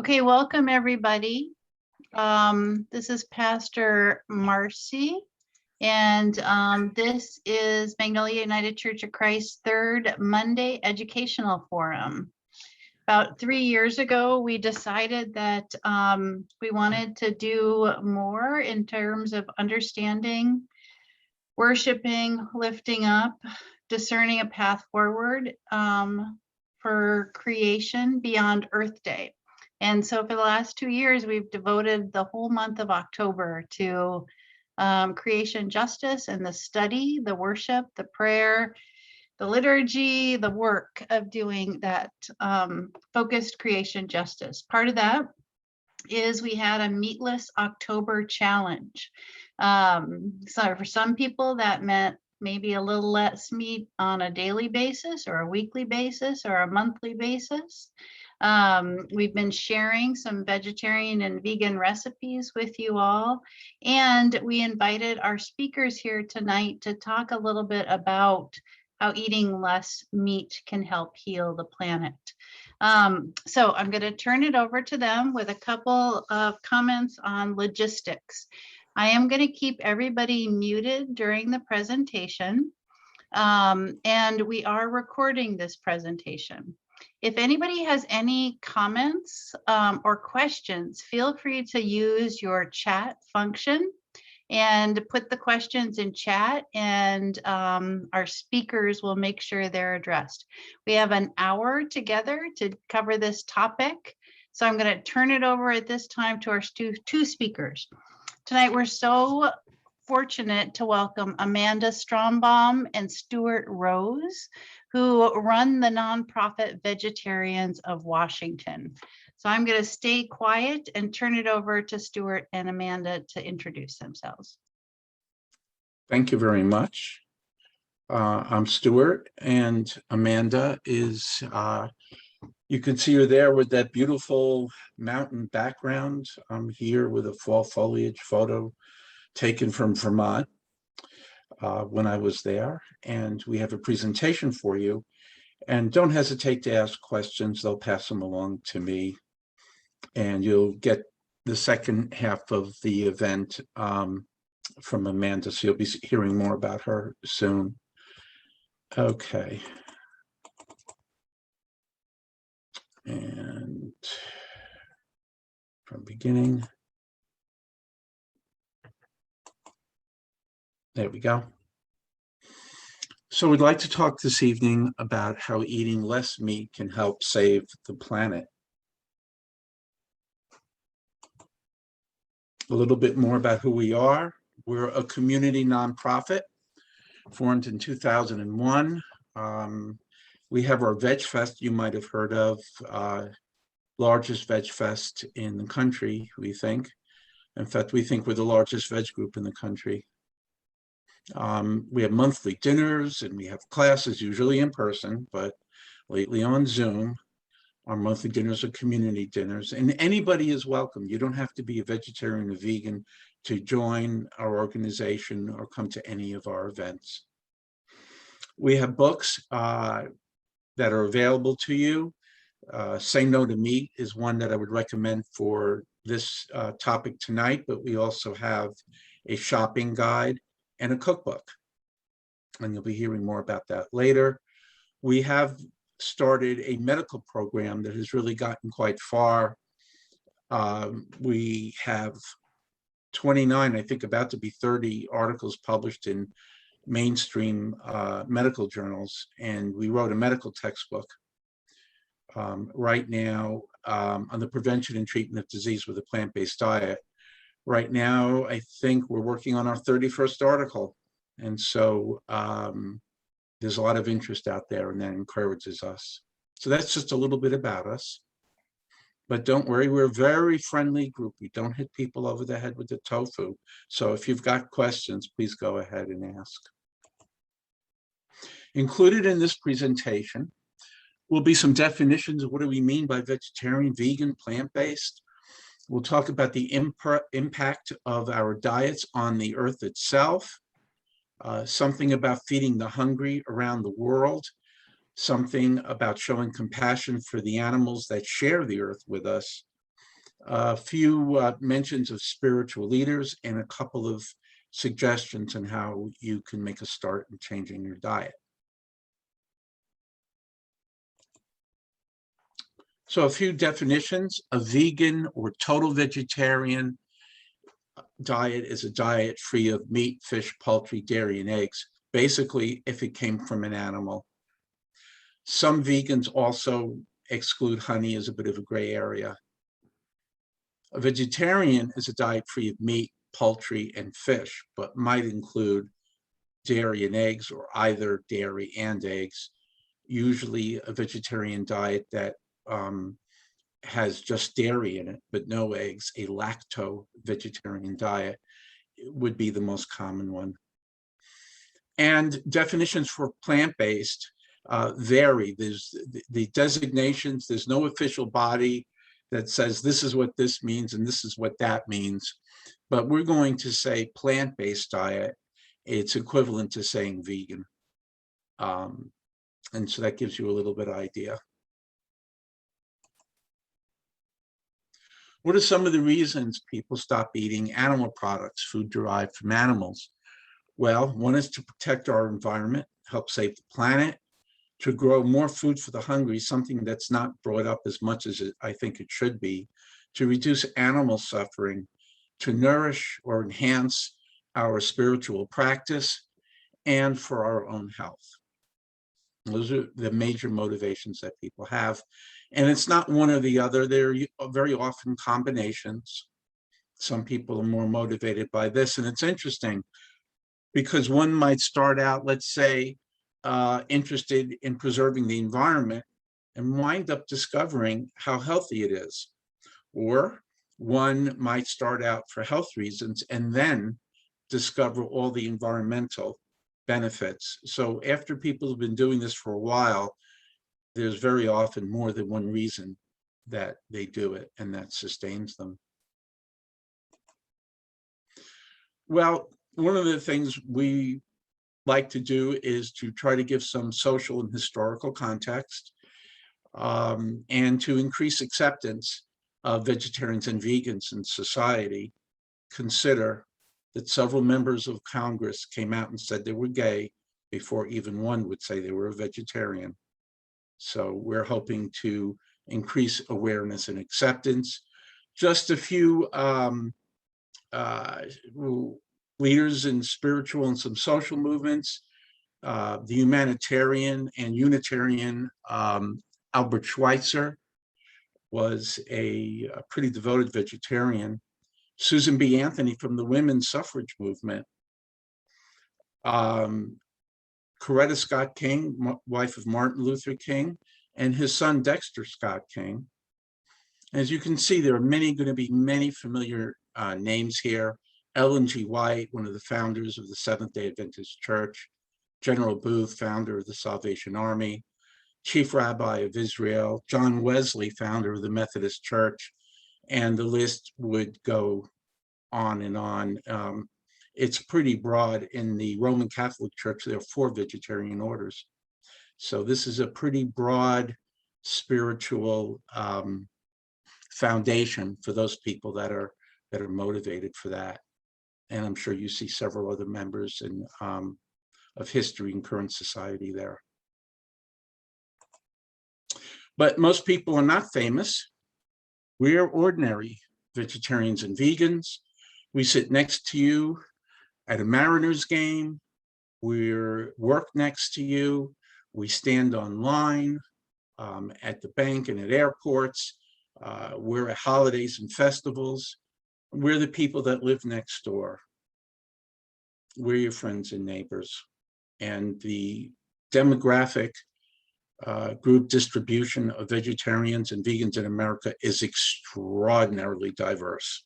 Okay, welcome everybody. This is Pastor Marcy, and this is Magnolia United Church of Christ third Monday Educational Forum. About 3 years ago, we decided that we wanted to do more in terms of understanding, worshiping, lifting up, discerning a path forward for creation beyond Earth Day. And so for the last 2 years, we've devoted the whole month of October to creation justice and the study, the worship, the prayer, the liturgy, the work of doing that focused creation justice. Part of that is we had a meatless October challenge. So for some people that meant maybe a little less meat on a daily basis or a weekly basis or a monthly basis. We've been sharing some vegetarian and vegan recipes with you all, and we invited our speakers here tonight to talk a little bit about how eating less meat can help heal the planet. So I'm going to turn it over to them with a couple of comments on logistics. I am going to keep everybody muted during the presentation, and we are recording this presentation. If anybody has any comments or questions, feel free to use your chat function and put the questions in chat, and our speakers will make sure they're addressed. We have an hour together to cover this topic, so I'm going to turn it over at this time to our two speakers. Tonight, we're so fortunate to welcome Amanda Strombaum and Stuart Rose, who run the nonprofit Vegetarians of Washington. So I'm going to stay quiet and turn it over to Stuart and Amanda to introduce themselves. Thank you very much. I'm Stuart, and Amanda is, you can see her there with that beautiful mountain background. I'm here with a fall foliage photo taken from Vermont when I was there, and we have a presentation for you. And don't hesitate to ask questions. They'll pass them along to me, and you'll get the second half of the event from Amanda, so you'll be hearing more about her soon. Okay. And from beginning. There we go. So we'd like to talk this evening about how eating less meat can help save the planet. A little bit more about who we are. We're a community nonprofit formed in 2001. We have our Veg Fest you might have heard of, largest Veg Fest in the country, we think. In fact, we think we're the largest veg group in the country. We have monthly dinners and we have classes, usually in person, but lately on Zoom. Our monthly dinners are community dinners, and anybody is welcome. You don't have to be a vegetarian or vegan to join our organization or come to any of our events. We have books that are available to you. Say No to Meat is one that I would recommend for this topic tonight, but we also have a shopping guide and a cookbook, and you'll be hearing more about that later. We have started a medical program that has really gotten quite far. We have 29, I think about to be 30 articles published in mainstream medical journals, and we wrote a medical textbook right now on the prevention and treatment of disease with a plant-based diet. Right now, I think we're working on our 31st article, and so there's a lot of interest out there, and that encourages us. So that's just a little bit about us. But don't worry, we're a very friendly group. We don't hit people over the head with the tofu. So if you've got questions, please go ahead and ask. Included in this presentation will be some definitions of what do we mean by vegetarian, vegan, plant-based. We'll talk about the impact of our diets on the earth itself, something about feeding the hungry around the world, something about showing compassion for the animals that share the earth with us, a few mentions of spiritual leaders, and a couple of suggestions on how you can make a start in changing your diet. So a few definitions. A vegan or total vegetarian diet is a diet free of meat, fish, poultry, dairy, and eggs. Basically, if it came from an animal. Some vegans also exclude honey as a bit of a gray area. A vegetarian is a diet free of meat, poultry, and fish, but might include dairy and eggs, or either dairy and eggs. Usually a vegetarian diet that has just dairy in it, but no eggs, a lacto-vegetarian diet would be the most common one. And definitions for plant-based vary. There's the designations, there's no official body that says this is what this means and this is what that means. But we're going to say plant-based diet. It's equivalent to saying vegan. And so that gives you a little bit of idea. What are some of the reasons people stop eating animal products, food derived from animals? Well, one is to protect our environment, help save the planet, to grow more food for the hungry, something that's not brought up as much as I think it should be, to reduce animal suffering, to nourish or enhance our spiritual practice, and for our own health. Those are the major motivations that people have. And it's not one or the other. They're very often combinations. Some people are more motivated by this. And it's interesting because one might start out, let's say, interested in preserving the environment and wind up discovering how healthy it is. Or one might start out for health reasons and then discover all the environmental benefits. So after people have been doing this for a while, there's very often more than one reason that they do it, and that sustains them. Well, one of the things we like to do is to try to give some social and historical context, and to increase acceptance of vegetarians and vegans in society. Consider that several members of Congress came out and said they were gay before even one would say they were a vegetarian. So we're hoping to increase awareness and acceptance. Just a few leaders in spiritual and some social movements. The humanitarian and Unitarian Albert Schweitzer was a pretty devoted vegetarian. Susan B. Anthony from the women's suffrage movement. Coretta Scott King, wife of Martin Luther King, and his son Dexter Scott King. As you can see, there are going to be many familiar names here. Ellen G. White, one of the founders of the Seventh-day Adventist Church. General Booth, founder of the Salvation Army. Chief Rabbi of Israel. John Wesley, founder of the Methodist Church. And the list would go on and on. It's pretty broad. In the Roman Catholic Church, there are 4 vegetarian orders. So this is a pretty broad spiritual foundation for those people that are motivated for that. And I'm sure you see several other members of history and current society there. But most people are not famous. We are ordinary vegetarians and vegans. We sit next to you at a Mariners game. We work next to you. We stand online at the bank and at airports. We're at holidays and festivals. We're the people that live next door. We're your friends and neighbors. And the demographic group distribution of vegetarians and vegans in America is extraordinarily diverse.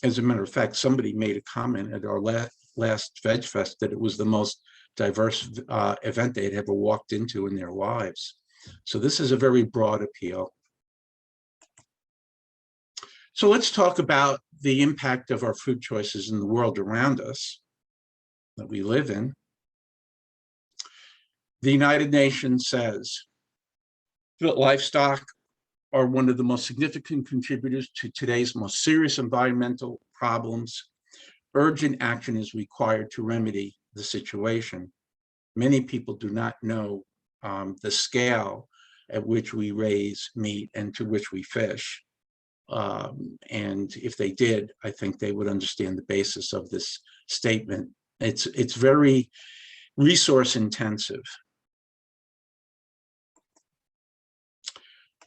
As a matter of fact, somebody made a comment at our last Veg Fest that it was the most diverse event they had ever walked into in their lives. So this is a very broad appeal. So let's talk about the impact of our food choices in the world around us that we live in. The United Nations says that livestock are one of the most significant contributors to today's most serious environmental problems. Urgent action is required to remedy the situation. Many people do not know the scale at which we raise meat and to which we fish. And if they did, I think they would understand the basis of this statement. It's very resource intensive.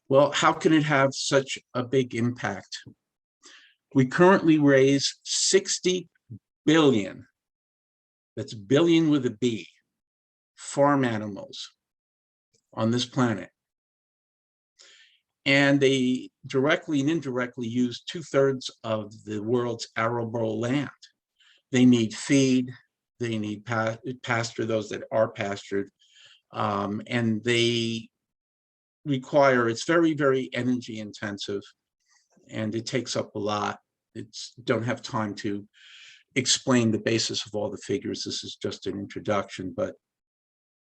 Well, how can it have such a big impact? We currently raise 60 billion, that's billion with a B, farm animals on this planet. And they directly and indirectly use 2/3 of the world's arable land. They need feed, they need pasture, those that are pastured, and they require, it's very, very energy intensive, and it takes up a lot. Don't have time to explain the basis of all the figures. This is just an introduction, but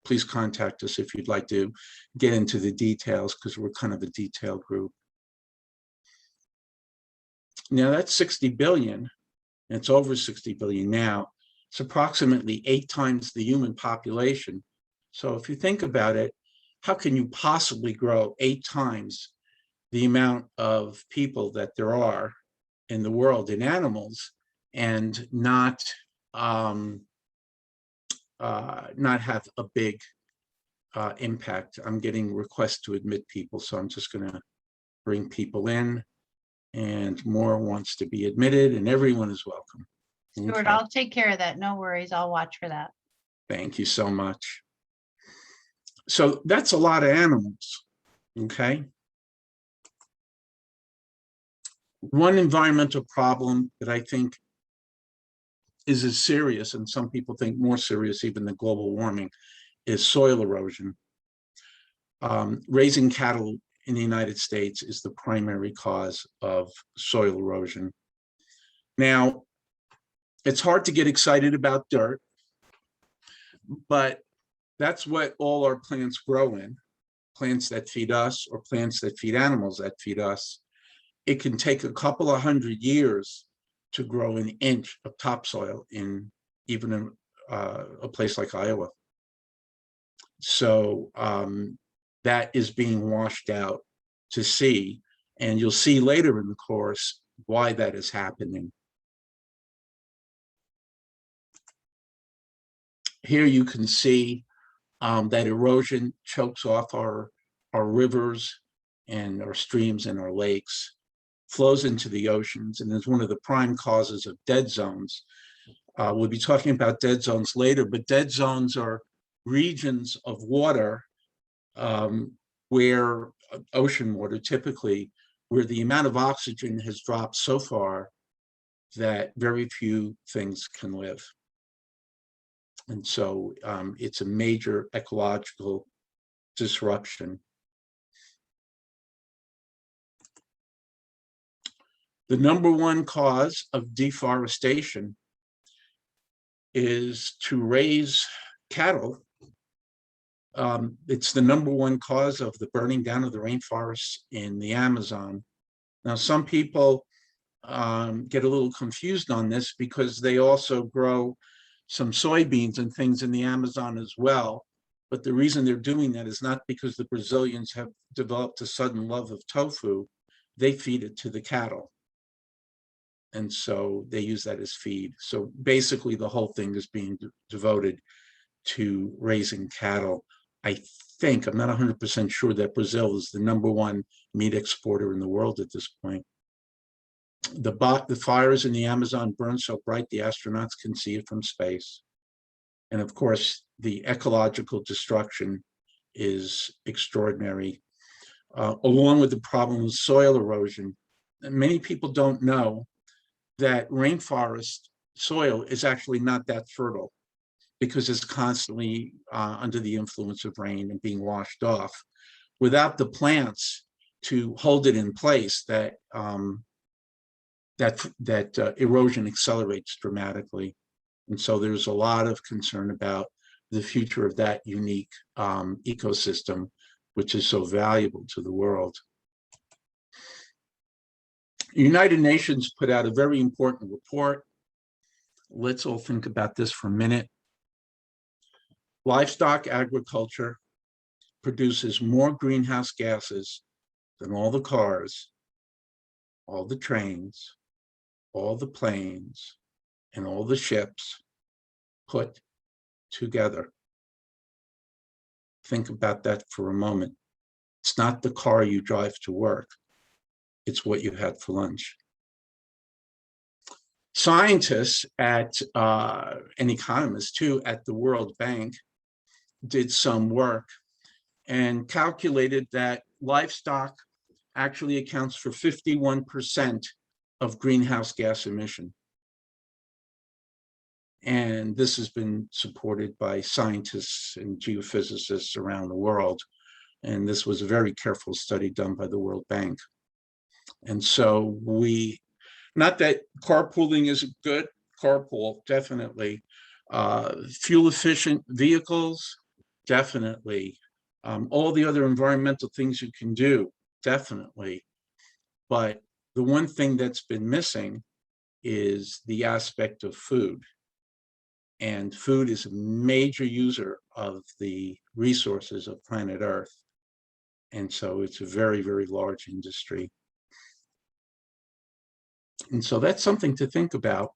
please contact us if you'd like to get into the details, because we're kind of a detailed group. Now that's 60 billion, and it's over 60 billion now. It's approximately 8 times the human population. So if you think about it, how can you possibly grow 8 times the amount of people that there are in the world in animals and not have a big impact? I'm getting requests to admit people, so I'm just going to bring people in, and more wants to be admitted, and everyone is welcome. Stuart, Okay. I'll take care of that. No worries. I'll watch for that. Thank you so much. So that's a lot of animals, okay? One environmental problem that I think is as serious, and some people think more serious even than global warming, is soil erosion. Raising cattle in the United States is the primary cause of soil erosion. Now, it's hard to get excited about dirt, but that's what all our plants grow in, plants that feed us or plants that feed animals that feed us. It can take a couple of 100 years to grow an inch of topsoil in even a place like Iowa. So that is being washed out to sea, and you'll see later in the course why that is happening. Here you can see that erosion chokes off our rivers and our streams and our lakes, flows into the oceans, and is one of the prime causes of dead zones. We'll be talking about dead zones later, but dead zones are regions of water where ocean water typically, where the amount of oxygen has dropped so far that very few things can live. And so it's a major ecological disruption. The number one cause of deforestation is to raise cattle. It's the number one cause of the burning down of the rainforests in the Amazon. Now, some people get a little confused on this because they also grow some soybeans and things in the Amazon as well. But the reason they're doing that is not because the Brazilians have developed a sudden love of tofu. They feed it to the cattle. And so they use that as feed. So basically the whole thing is being devoted to raising cattle. I think, I'm not 100% sure, that Brazil is the number one meat exporter in the world at this point. The fires in the Amazon burn so bright the astronauts can see it from space. And of course, the ecological destruction is extraordinary, along with the problem of soil erosion. And many people don't know that rainforest soil is actually not that fertile because it's constantly under the influence of rain and being washed off. Without the plants to hold it in place, that erosion accelerates dramatically. And so there's a lot of concern about the future of that unique ecosystem, which is so valuable to the world. United Nations put out a very important report. Let's all think about this for a minute. Livestock agriculture produces more greenhouse gases than all the cars, all the trains, all the planes, and all the ships put together. Think about that for a moment. It's not the car you drive to work. It's what you had for lunch. Scientists at, and economists too, at the World Bank did some work and calculated that livestock actually accounts for 51% of greenhouse gas emission. And this has been supported by scientists and geophysicists around the world. And this was a very careful study done by the World Bank. And so not that carpooling isn't good, carpool, definitely. Fuel efficient vehicles, definitely. All the other environmental things you can do, definitely. But the one thing that's been missing is the aspect of food. And food is a major user of the resources of planet Earth. And so it's a very, very large industry. And so that's something to think about.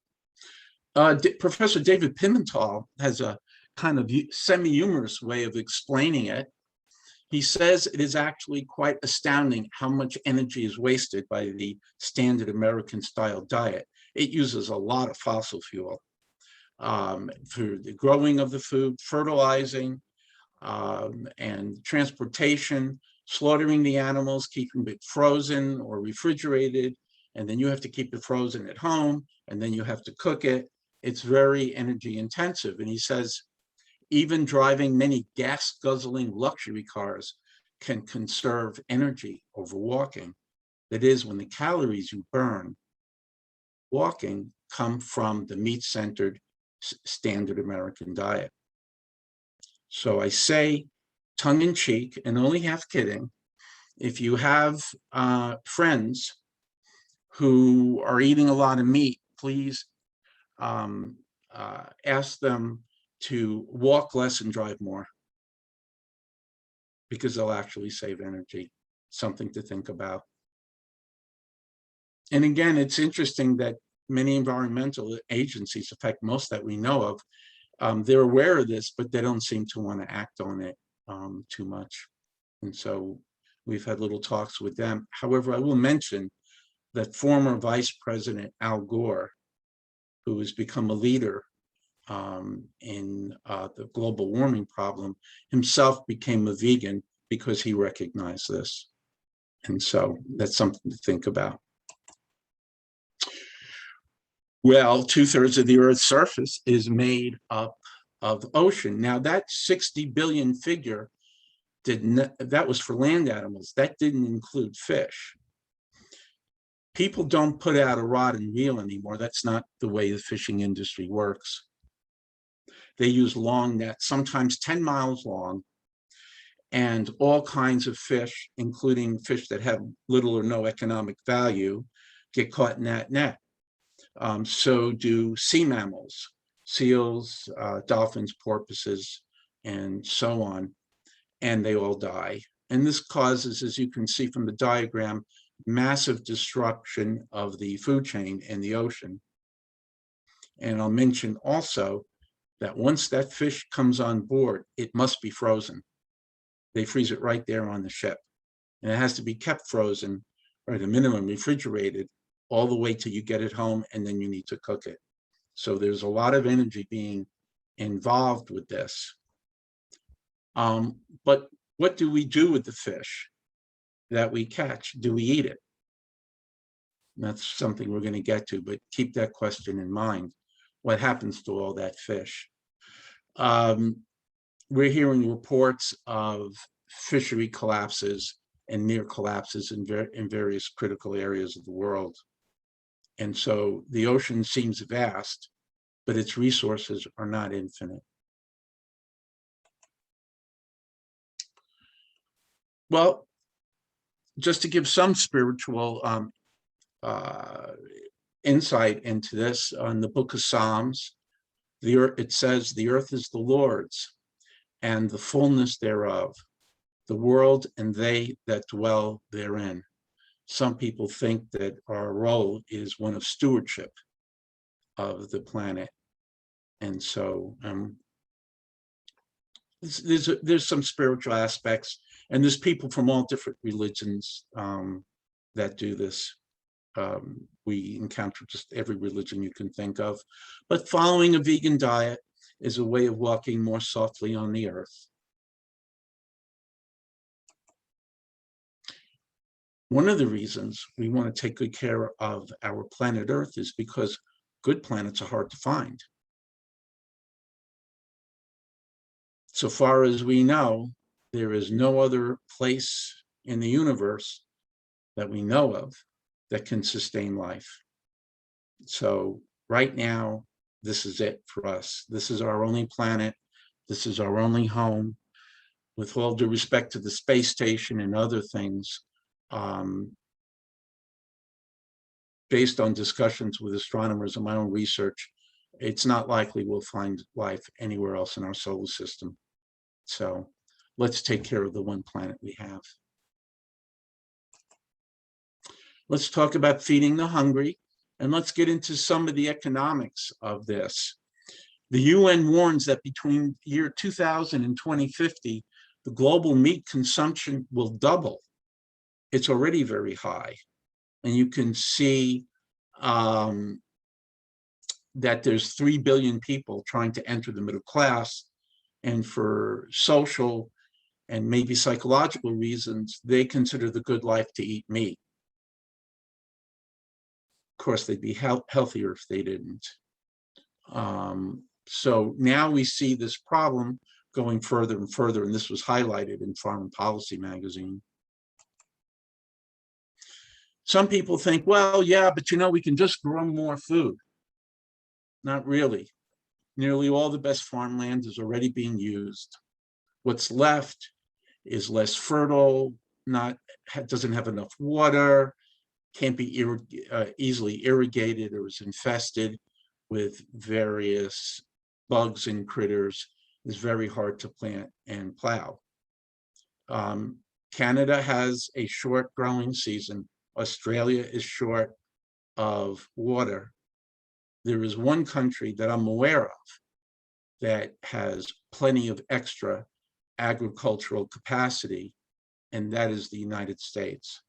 Professor David Pimental has a kind of semi-humorous way of explaining it. He says it is actually quite astounding how much energy is wasted by the standard American style diet. It uses a lot of fossil fuel for the growing of the food, fertilizing, and transportation, slaughtering the animals, keeping it frozen or refrigerated, and then you have to keep it frozen at home, and then you have to cook it. It's very energy intensive. And he says, even driving many gas guzzling luxury cars can conserve energy over walking. That is, when the calories you burn walking come from the meat-centered standard American diet. So I say, tongue in cheek, and only half kidding, if you have friends who are eating a lot of meat, please ask them to walk less and drive more, because they'll actually save energy. Something to think about. And again, it's interesting that many environmental agencies, in fact, most that we know of, they're aware of this, but they don't seem to want to act on it too much. And so we've had little talks with them. However, I will mention that former Vice President Al Gore, who has become a leader in the global warming problem, himself became a vegan because he recognized this. And so that's something to think about. Well, 2/3 of the Earth's surface is made up of ocean. Now that 60 billion figure, that was for land animals. That didn't include fish. People don't put out a rod and reel anymore. That's not the way the fishing industry works. They use long nets, sometimes 10 miles long, and all kinds of fish, including fish that have little or no economic value, get caught in that net. So do sea mammals, seals, dolphins, porpoises, and so on, and they all die. And this causes, as you can see from the diagram, massive disruption of the food chain in the ocean. And I'll mention also that once that fish comes on board, it must be frozen. They freeze it right there on the ship. And it has to be kept frozen, or at a minimum refrigerated, all the way till you get it home, and then you need to cook it. So there's a lot of energy being involved with this. But what do we do with the fish that we catch? Do we eat it? And that's something we're going to get to, but keep that question in mind. What happens to all that fish? We're hearing reports of fishery collapses and near collapses in various critical areas of the world. And so the ocean seems vast, but its resources are not infinite. Well, just to give some spiritual insight into this on the book of Psalms. It says, the earth is the Lord's and the fullness thereof, the world and they that dwell therein. Some people think that our role is one of stewardship of the planet. And so there's some spiritual aspects, and there's people from all different religions that do this. We encounter just every religion you can think of, but following a vegan diet is a way of walking more softly on the earth. One of the reasons we want to take good care of our planet Earth is because good planets are hard to find. So far as we know, there is no other place in the universe that we know of that can sustain life. So right now, this is it for us. This is our only planet. This is our only home. With all due respect to the space station and other things, based on discussions with astronomers and my own research, it's not likely we'll find life anywhere else in our solar system. So let's take care of the one planet we have. Let's talk about feeding the hungry, and let's get into some of the economics of this. The UN warns that between year 2000 and 2050, the global meat consumption will double. It's already very high. And you can see that there's 3 billion people trying to enter the middle class. And for social and maybe psychological reasons, they consider the good life to eat meat. Of course, they'd be healthier if they didn't. So now we see this problem going further and further, and this was highlighted in Foreign Policy magazine. Some people think, well, yeah, but you know, we can just grow more food. Not really. Nearly all the best farmland is already being used. What's left is less fertile, doesn't have enough water, can't be easily irrigated, or is infested with various bugs and critters. It's very hard to plant and plow. Canada has a short growing season. Australia is short of water. There is one country that I'm aware of that has plenty of extra agricultural capacity, and that is the United States.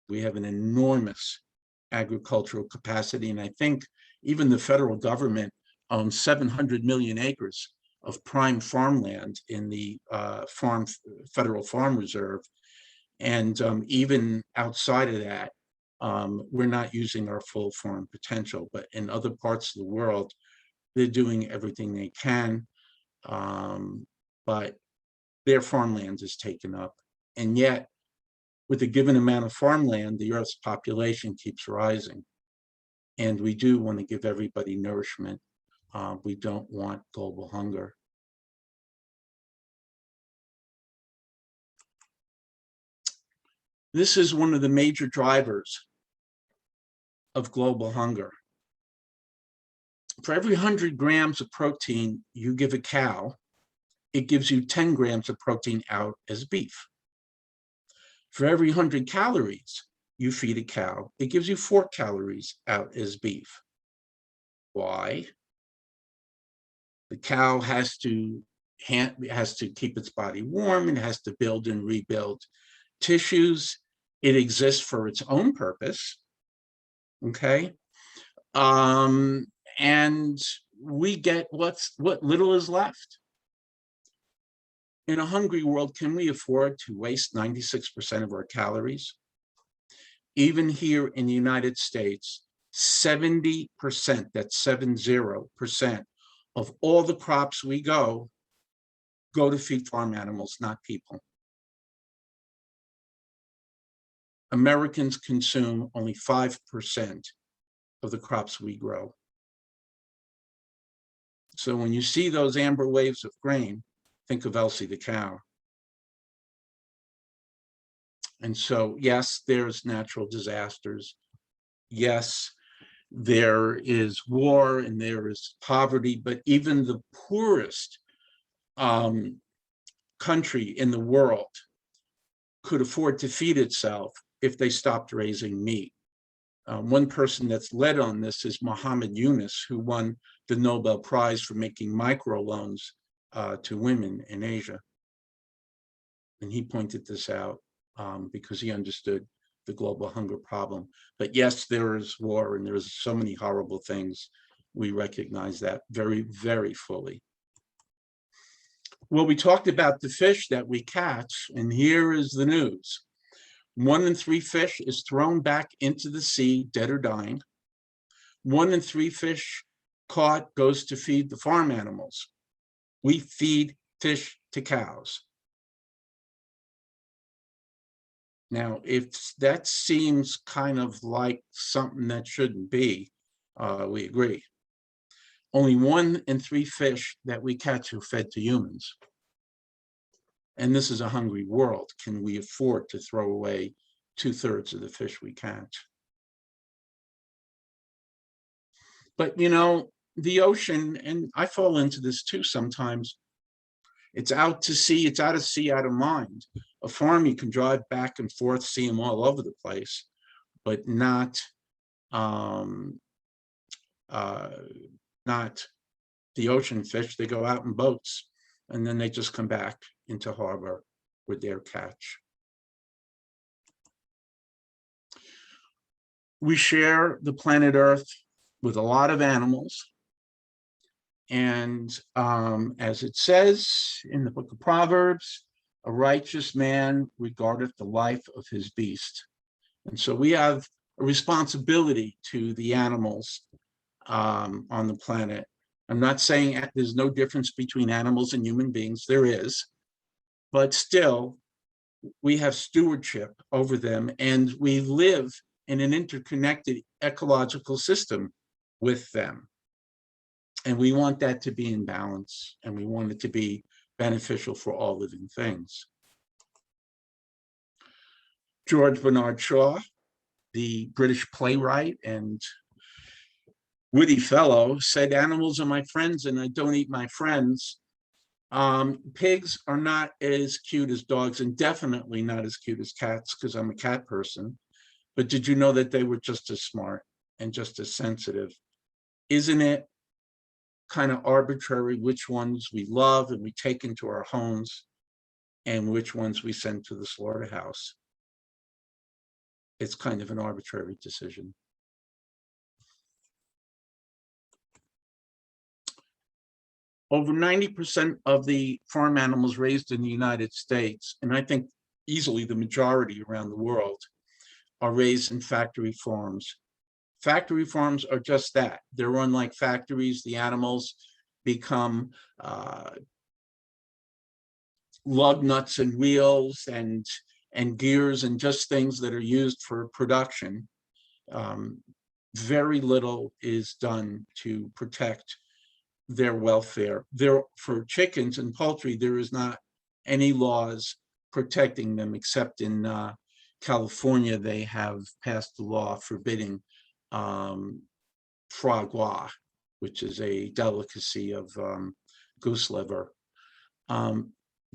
We have an enormous agricultural capacity, and I think even the federal government owns 700 million acres of prime farmland in the Federal Farm Reserve. And even outside of that, we're not using our full farm potential, but in other parts of the world, they're doing everything they can, but their farmland is taken up. And yet, with a given amount of farmland, the Earth's population keeps rising. And we do want to give everybody nourishment. We don't want global hunger. This is one of the major drivers of global hunger. For every 100 grams of protein you give a cow, it gives you 10 grams of protein out as beef. For every 100 calories you feed a cow, it gives you 4 calories out as beef. Why? The cow has to keep its body warm, and has to build and rebuild tissues. It exists for its own purpose, okay? And we get what little is left. In a hungry world, can we afford to waste 96% of our calories? Even here in the United States, 70%, that's 70%, of all the crops we go to feed farm animals, not people. Americans consume only 5% of the crops we grow. So when you see those amber waves of grain, think of Elsie the cow. And so, yes, there's natural disasters. Yes, there is war and there is poverty, but even the poorest country in the world could afford to feed itself if they stopped raising meat. One person that's led on this is Muhammad Yunus, who won the Nobel Prize for making microloans to women in Asia. And he pointed this out because he understood the global hunger problem. But yes, there is war and there's so many horrible things. We recognize that very, very fully. Well, we talked about the fish that we catch, and here is the news. 1 in 3 fish is thrown back into the sea, dead or dying. 1 in 3 fish caught goes to feed the farm animals. We feed fish to cows. Now, if that seems kind of like something that shouldn't be, we agree. Only 1 in 3 fish that we catch are fed to humans. And this is a hungry world. Can we afford to throw away 2/3 of the fish we catch? But you know, the ocean, and I fall into this too sometimes, it's out to sea, it's out of sea, out of mind. A farm, you can drive back and forth, see them all over the place, but not the ocean fish. They go out in boats and then they just come back into harbor with their catch. We share the planet Earth with a lot of animals. And as it says in the book of Proverbs, a righteous man regardeth the life of his beast. And so we have a responsibility to the animals on the planet. I'm not saying there's no difference between animals and human beings, there is, but still we have stewardship over them, and we live in an interconnected ecological system with them. And we want that to be in balance, and we want it to be beneficial for all living things. George Bernard Shaw, the British playwright and witty fellow, said, "Animals are my friends and I don't eat my friends." Pigs are not as cute as dogs, and definitely not as cute as cats, because I'm a cat person. But did you know that they were just as smart and just as sensitive? Isn't it kind of arbitrary which ones we love and we take into our homes and which ones we send to the slaughterhouse? It's kind of an arbitrary decision. Over 90% of the farm animals raised in the United States, and I think easily the majority around the world, are raised in factory farms. Factory farms are just that. They're run like factories. The animals become lug nuts and wheels and gears and just things that are used for production. Very little is done to protect their welfare. For chickens and poultry, there is not any laws protecting them, except in California, they have passed a law forbidding foie gras, which is a delicacy of goose liver.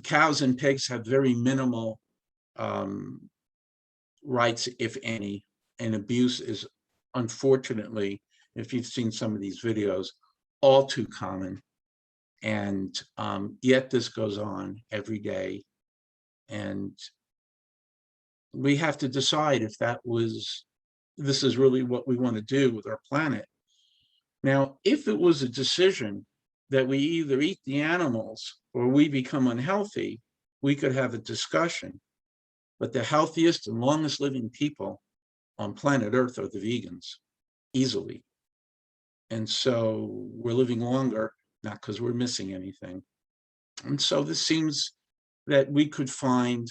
Cows and pigs have very minimal rights, if any, and abuse is, unfortunately, if you've seen some of these videos, all too common. And yet this goes on every day. And we have to decide if this is really what we want to do with our planet. Now, if it was a decision that we either eat the animals or we become unhealthy, we could have a discussion. But the healthiest and longest living people on planet Earth are the vegans, easily. And so we're living longer, not because we're missing anything. And so this seems that we could find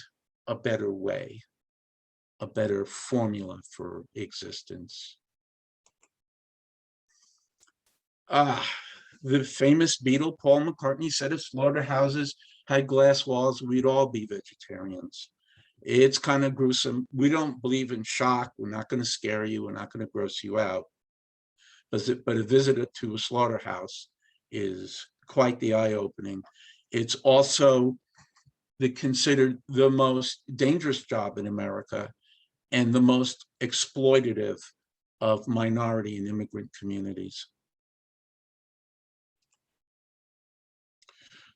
a better way, a better formula for existence. The famous Beatle, Paul McCartney, said if slaughterhouses had glass walls, we'd all be vegetarians. It's kind of gruesome. We don't believe in shock. We're not going to scare you. We're not going to gross you out. But a visit to a slaughterhouse is quite the eye-opening. It's also considered the most dangerous job in America and the most exploitative of minority and immigrant communities.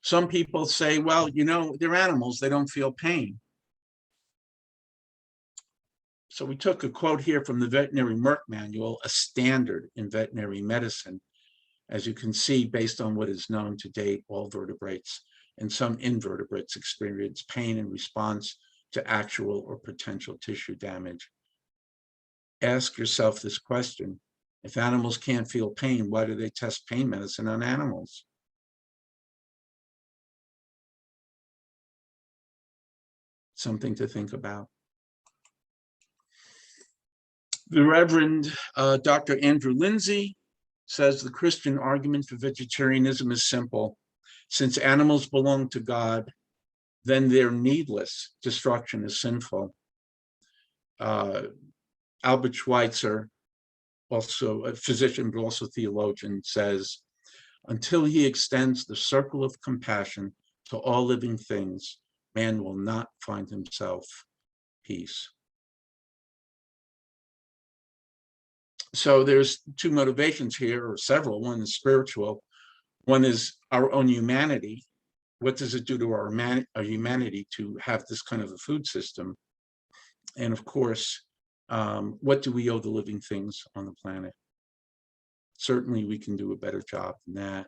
Some people say, well, you know, they're animals, they don't feel pain. So we took a quote here from the Veterinary Merck Manual, a standard in veterinary medicine. As you can see, based on what is known to date, all vertebrates and some invertebrates experience pain in response to actual or potential tissue damage. Ask yourself this question: if animals can't feel pain, why do they test pain medicine on animals? Something to think about. The Reverend Dr. Andrew Lindsay says the Christian argument for vegetarianism is simple. Since animals belong to God, then their needless destruction is sinful. Albert Schweitzer, also a physician but also theologian, says, until he extends the circle of compassion to all living things, man will not find himself peace. So there's two motivations here, or several. One is spiritual. One is our own humanity. What does it do to our humanity to have this kind of a food system? And of course, what do we owe the living things on the planet? Certainly we can do a better job than that.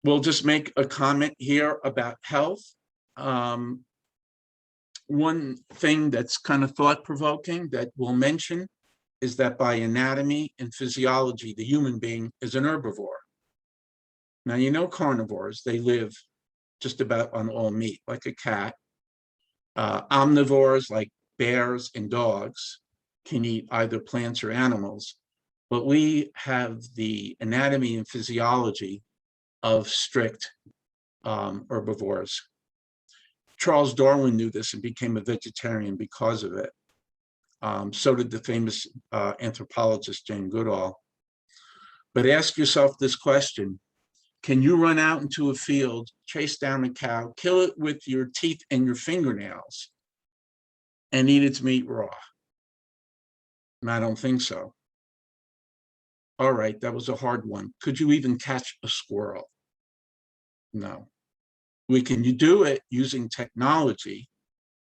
We'll just make a comment here about health. One thing that's kind of thought-provoking that we'll mention is that by anatomy and physiology, the human being is an herbivore. Now, you know, carnivores, they live just about on all meat, like a cat. Omnivores, like bears and dogs, can eat either plants or animals, but we have the anatomy and physiology of strict herbivores. Charles Darwin knew this and became a vegetarian because of it. So did the famous anthropologist Jane Goodall. But ask yourself this question: can you run out into a field, chase down a cow, kill it with your teeth and your fingernails, and eat its meat raw? And I don't think so. All right, that was a hard one. Could you even catch a squirrel? No. We can do it using technology,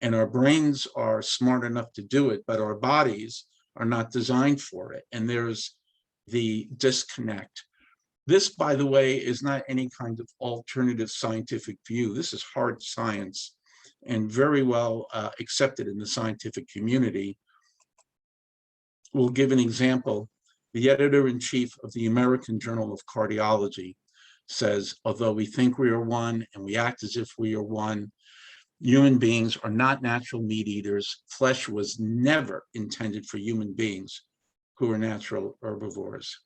and our brains are smart enough to do it, but our bodies are not designed for it. And there's the disconnect. This, by the way, is not any kind of alternative scientific view. This is hard science and very well accepted in the scientific community. We'll give an example. The editor-in-chief of the American Journal of Cardiology says, although we think we are one and we act as if we are one, human beings are not natural meat eaters. Flesh was never intended for human beings who are natural herbivores.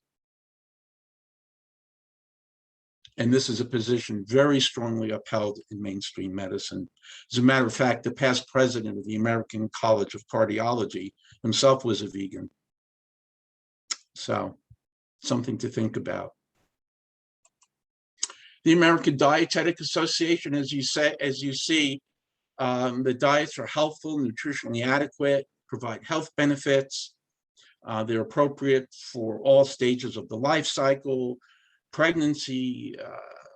And this is a position very strongly upheld in mainstream medicine. As a matter of fact, the past president of the American College of Cardiology himself was a vegan. So, something to think about. The American Dietetic Association, as you see, the diets are healthful, nutritionally adequate, provide health benefits. They're appropriate for all stages of the life cycle: pregnancy,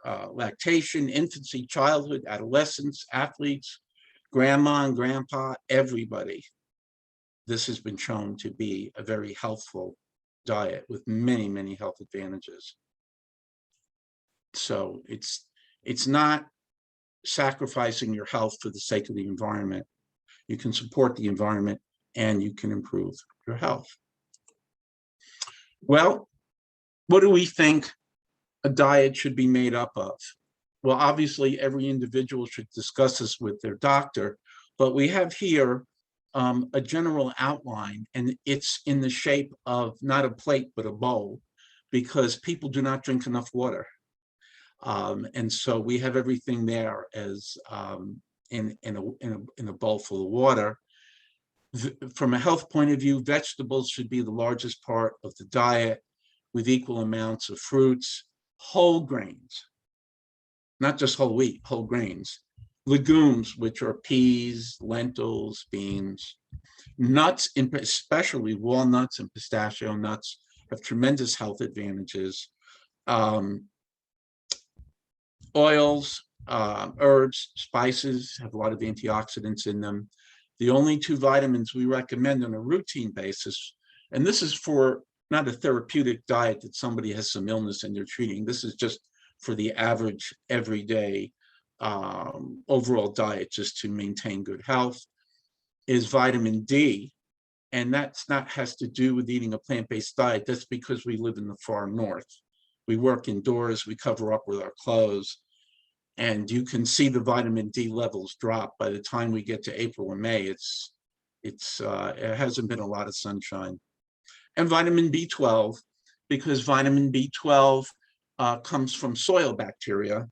lactation, infancy, childhood, adolescence, athletes, grandma and grandpa, everybody. This has been shown to be a very healthful diet with many, many health advantages. So it's not sacrificing your health for the sake of the environment. You can support the environment and you can improve your health. Well, what do we think a diet should be made up of? Well, obviously every individual should discuss this with their doctor, but we have here a general outline, and it's in the shape of not a plate, but a bowl, because people do not drink enough water. And so we have everything there as in a bowl full of water. From a health point of view, vegetables should be the largest part of the diet, with equal amounts of fruits, whole grains, not just whole wheat, whole grains, legumes, which are peas, lentils, beans, nuts, especially walnuts and pistachio nuts, have tremendous health advantages. Oils, herbs, spices have a lot of antioxidants in them. The only two vitamins we recommend on a routine basis, and this is for not a therapeutic diet that somebody has some illness and they're treating, this is just for the average everyday overall diet, just to maintain good health, is vitamin D. And that's not has to do with eating a plant-based diet. That's because we live in the far north. We work indoors, we cover up with our clothes, and you can see the vitamin D levels drop by the time we get to April or May. It hasn't been a lot of sunshine. And vitamin B12, because vitamin B12 comes from soil bacteria,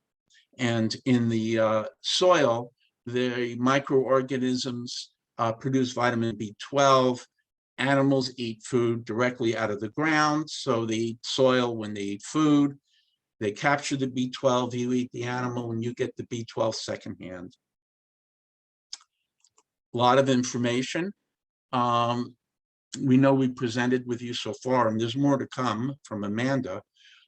and in the soil, the microorganisms produce vitamin B12. Animals eat food directly out of the ground, so they eat soil when they eat food. They capture the B12, you eat the animal, and you get the B12 secondhand. A lot of information. We know we presented with you so far, and there's more to come from Amanda.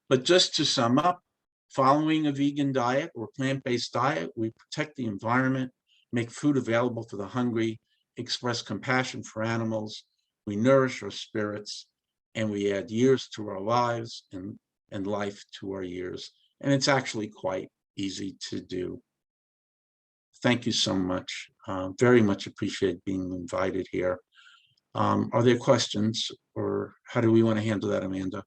But just to sum up, following a vegan diet or plant-based diet, we protect the environment, make food available for the hungry, express compassion for animals, we nourish our spirits, and we add years to our lives and life to our years. And it's actually quite easy to do. Thank you so much. Very much appreciate being invited here. Are there questions, or how do we want to handle that, Amanda?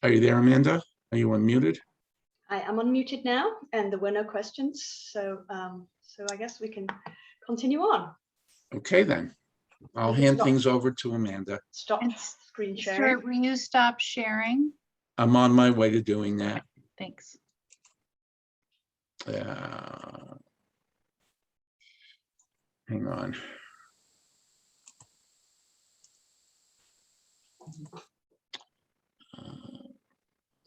Are you there, Amanda? Are you unmuted? I am unmuted now, and there were no questions. So I guess we can continue on. Okay, then. I'll hand things over to Amanda. Stop And screen Stuart, sharing. will you stop sharing? I'm on my way to doing that. Thanks. Hang on.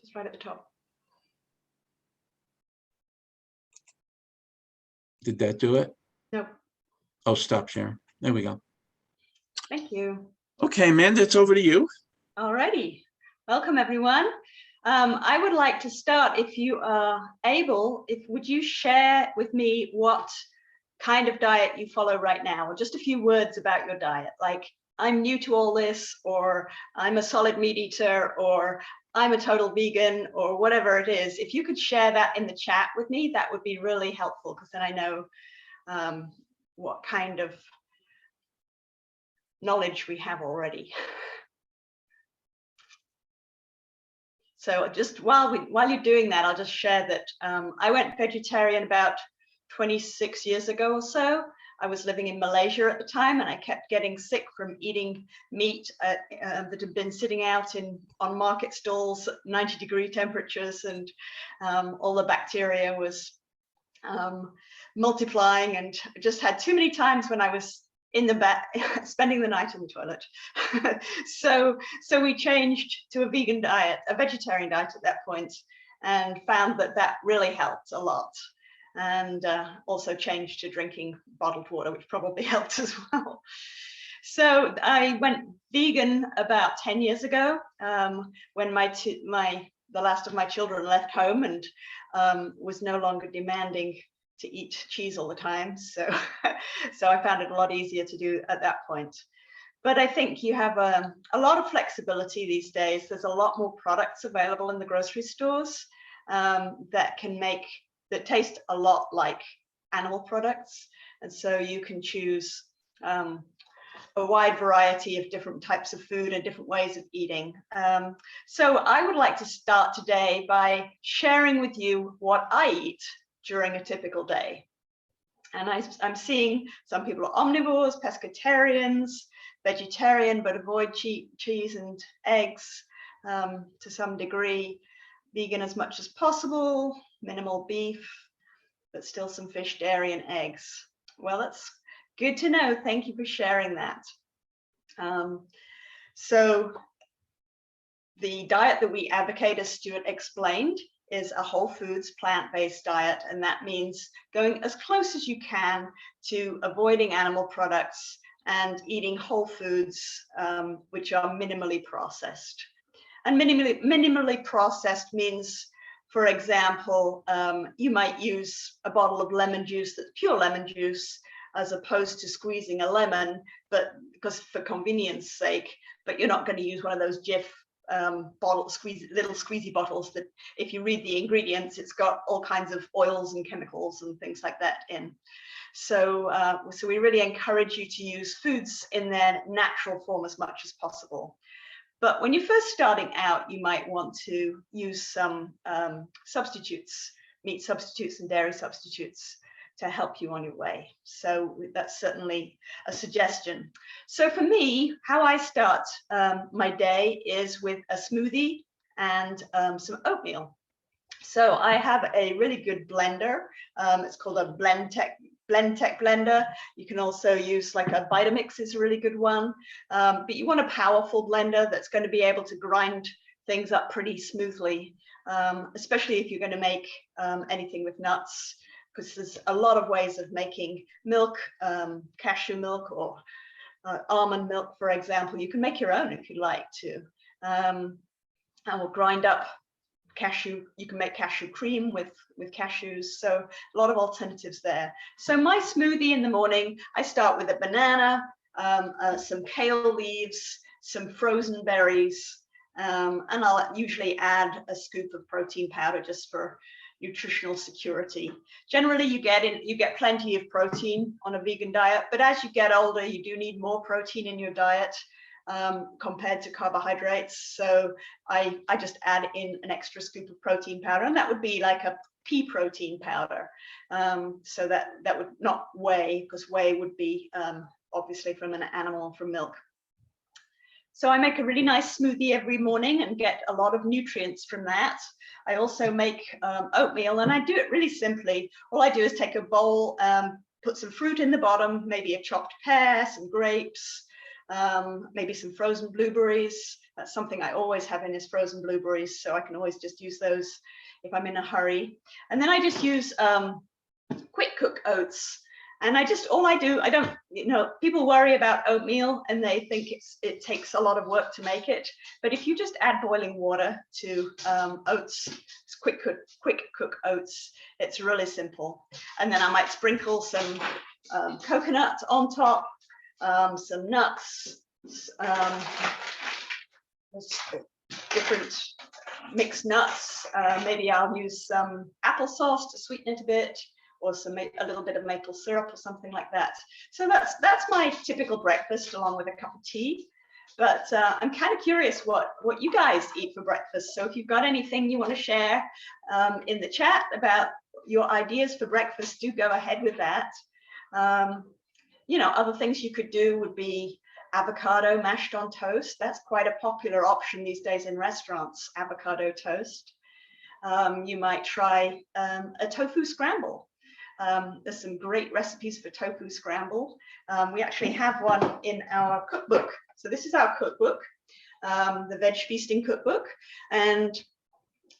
Just right at the top. Did that do it? No, Oh, stop sharing. There we go. thank you. Okay, Amanda, it's over to you. Alrighty, welcome everyone. I would like to start, if you are able, would you share with me what kind of diet you follow right now, or just a few words about your diet, like I'm new to all this, or I'm a solid meat eater, or I'm a total vegan, or whatever it is. If you could share that in the chat with me, that would be really helpful, because then I know what kind of knowledge we have already. So just while you're doing that, I'll just share that I went vegetarian about 26 years ago or so. I was living in Malaysia at the time, and I kept getting sick from eating meat that had been sitting out on market stalls at 90-degree temperatures, and all the bacteria was multiplying, and just had too many times when I was in the back spending the night in the toilet. so we changed to a vegan diet, a vegetarian diet at that point, and found that really helped a lot. And also changed to drinking bottled water, which probably helped as well. So I went vegan about 10 years ago, when the last of my children left home, and was no longer demanding to eat cheese all the time. So I found it a lot easier to do at that point. But I think you have a lot of flexibility these days. There's a lot more products available in the grocery stores that taste a lot like animal products. And so you can choose a wide variety of different types of food and different ways of eating. So I would like to start today by sharing with you what I eat during a typical day. And I'm seeing some people are omnivores, pescatarians, vegetarian, but avoid cheese and eggs to some degree. vegan as much as possible, minimal beef, but still some fish, dairy, and eggs. Well, that's good to know. Thank you for sharing that. So the diet that we advocate, as Stuart explained, is a whole foods plant-based diet, and that means going as close as you can to avoiding animal products and eating whole foods, which are minimally processed. And minimally processed means, for example, you might use a bottle of lemon juice that's pure lemon juice, as opposed to squeezing a lemon, but because for convenience sake, but you're not going to use one of those Jif little squeezy bottles that if you read the ingredients, it's got all kinds of oils and chemicals and things like that in. So, so we really encourage you to use foods in their natural form as much as possible. But when you're first starting out, you might want to use some substitutes, meat substitutes and dairy substitutes, to help you on your way. So that's certainly a suggestion. So for me, how I start my day is with a smoothie and some oatmeal. So I have a really good blender. It's called a Blendtec blender. You can also use like a Vitamix is a really good one. But you want a powerful blender that's going to be able to grind things up pretty smoothly, especially if you're going to make anything with nuts, because there's a lot of ways of making milk, cashew milk or almond milk, for example. You can make your own if you like to. And we'll grind up cashew. You can make cashew cream with cashews. So a lot of alternatives there. So my smoothie in the morning, I start with a banana, some kale leaves, some frozen berries, and I'll usually add a scoop of protein powder just for nutritional security. Generally, you get plenty of protein on a vegan diet, but as you get older, you do need more protein in your diet compared to carbohydrates. So I just add in an extra scoop of protein powder, and that would be like a pea protein powder. So that would not whey, because whey would be obviously from an animal, from milk. So I make a really nice smoothie every morning and get a lot of nutrients from that. I also make oatmeal, and I do it really simply. All I do is take a bowl, put some fruit in the bottom, maybe a chopped pear, some grapes, maybe some frozen blueberries. That's something I always have in is frozen blueberries, so I can always just use those if I'm in a hurry. And then I just use quick cook oats. And all I do, I don't, people worry about oatmeal and they think it takes a lot of work to make it. But if you just add boiling water to oats, quick cook oats, it's really simple. And then I might sprinkle some coconut on top, some nuts, different mixed nuts. Maybe I'll use some applesauce to sweeten it a bit, or a little bit of maple syrup or something like that. So that's my typical breakfast, along with a cup of tea. But I'm kind of curious what you guys eat for breakfast. So if you've got anything you want to share in the chat about your ideas for breakfast, do go ahead with that. Other things you could do would be avocado mashed on toast. That's quite a popular option these days in restaurants, avocado toast. You might try a tofu scramble. There's some great recipes for tofu scramble. We actually have one in our cookbook. So this is our cookbook, the Veg Feasting Cookbook. And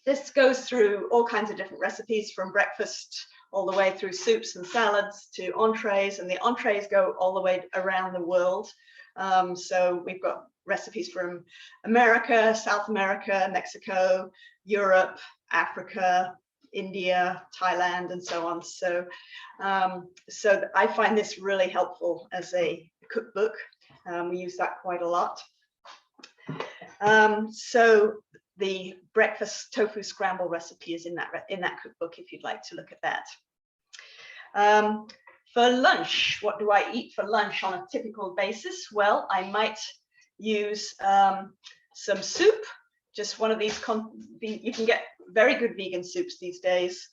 this goes through all kinds of different recipes, from breakfast all the way through soups and salads to entrees. And the entrees go all the way around the world. So we've got recipes from America, South America, Mexico, Europe, Africa, India, Thailand, and so on. So, so I find this really helpful as a cookbook. We use that quite a lot. So the breakfast tofu scramble recipe is in that cookbook if you'd like to look at that. For lunch, what do I eat for lunch on a typical basis? Well, I might use some soup. Just one of these, you can get very good vegan soups these days.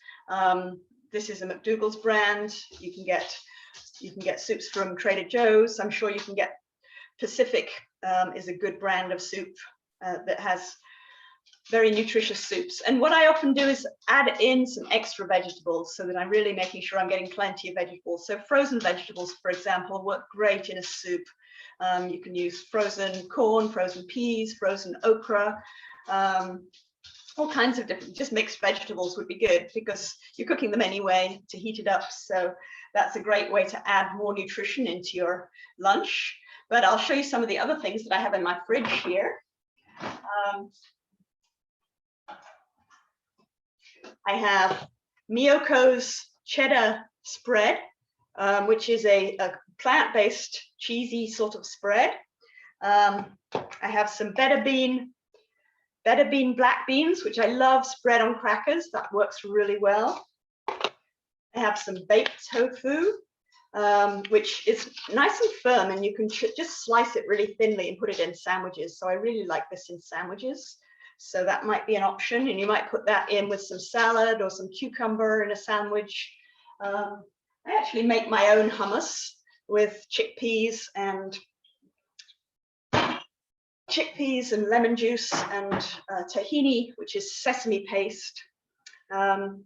This is a McDougall's brand. You can get soups from Trader Joe's. I'm sure you can get Pacific is a good brand of soup that has very nutritious soups. And what I often do is add in some extra vegetables so that I'm really making sure I'm getting plenty of vegetables. So frozen vegetables, for example, work great in a soup. You can use frozen corn, frozen peas, frozen okra, all kinds of different, just mixed vegetables would be good because you're cooking them anyway to heat it up. So that's a great way to add more nutrition into your lunch. But I'll show you some of the other things that I have in my fridge here. I have Miyoko's cheddar spread, which is a plant-based cheesy sort of spread. I have some Better Bean black beans, which I love, spread on crackers. That works really well. I have some baked tofu, which is nice and firm, and you can just slice it really thinly and put it in sandwiches. So I really like this in sandwiches. So that might be an option, and you might put that in with some salad or some cucumber in a sandwich. I actually make my own hummus with chickpeas and lemon juice and tahini, which is sesame paste, and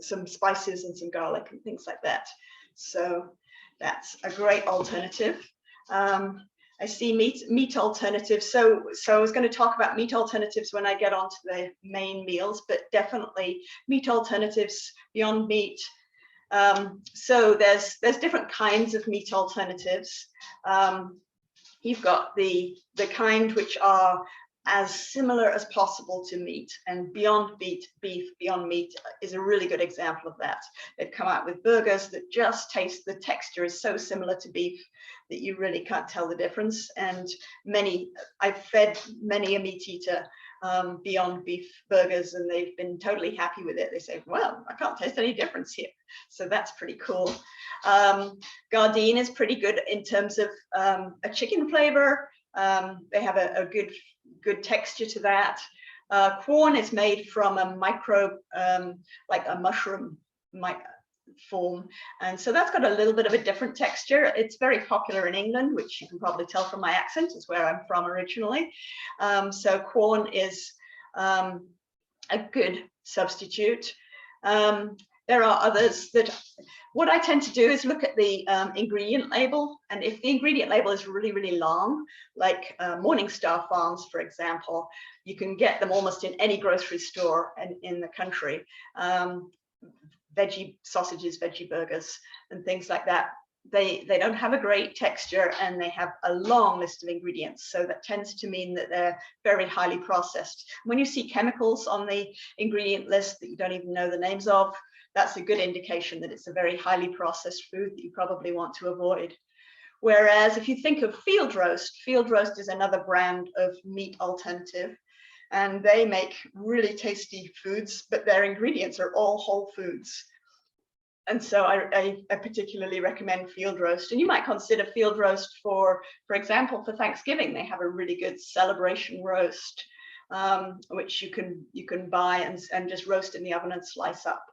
some spices and some garlic and things like that. So that's a great alternative. I see meat alternatives. So I was going to talk about meat alternatives when I get onto the main meals, but definitely meat alternatives beyond meat. So there's different kinds of meat alternatives. You've got the kind which are as similar as possible to meat, and Beyond Beef, Beyond Meat is a really good example of that. They've come out with burgers that just taste, the texture is so similar to beef that you really can't tell the difference. And I've fed many a meat eater Beyond Beef burgers, and they've been totally happy with it. They say, well, I can't taste any difference here. So that's pretty cool. Gardein is pretty good in terms of a chicken flavor. They have a good texture to that. Quorn is made from a microbe, like a mushroom form, and so that's got a little bit of a different texture. It's very popular in England, which you can probably tell from my accent, is where I'm from originally. So quorn is a good substitute. There are others that, what I tend to do is look at the ingredient label, and if the ingredient label is really, really long, like Morningstar Farms, for example, you can get them almost in any grocery store in the country. Veggie sausages, veggie burgers, and things like that. They don't have a great texture, and they have a long list of ingredients. So that tends to mean that they're very highly processed. When you see chemicals on the ingredient list that you don't even know the names of, that's a good indication that it's a very highly processed food that you probably want to avoid. Whereas if you think of Field Roast is another brand of meat alternative, and they make really tasty foods, but their ingredients are all whole foods. And so I particularly recommend Field Roast. And you might consider Field Roast for example, for Thanksgiving. They have a really good celebration roast, which you can buy and just roast in the oven and slice up.